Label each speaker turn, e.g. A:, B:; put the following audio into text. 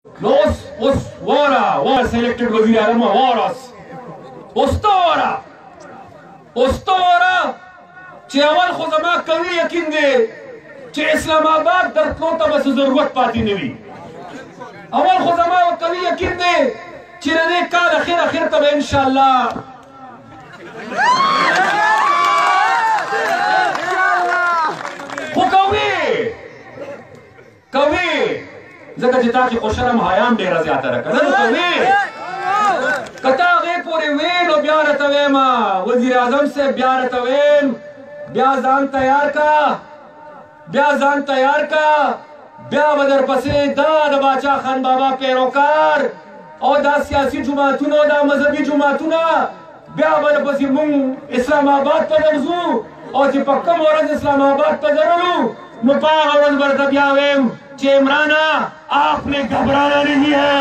A: Os wara selected wazir alam waras ostawara چې اول خو زما قوي یقین دی چې اسلام آباد درتلو ته بس ضرورت پاتې نه وي. اول خو زما قوي یقین دی چې د دې کال اخر ته به انشاءالله خو کوي ځکه چې تا کې خو شرم حیام ډېره زیاته ده که نه کوي که تا هغې پورې وې نو بیا راته ویم وزیر اعظم صاحب بیا راته ویم بیا ځان تیار کا بیا به درپسې دا د باچا خان بابا پیروکار او دا سیاسي جماعتونه او دا مذهبي جماعتونه بیا به درپسې مونږ اسلام آباد ته درځو او چې په کوم ورځ اسلام آباد ته درلو نو په هغه ورځ به درته بیا ویم کہ عمرانہ آپ نے گھبرانا نہیں ہے.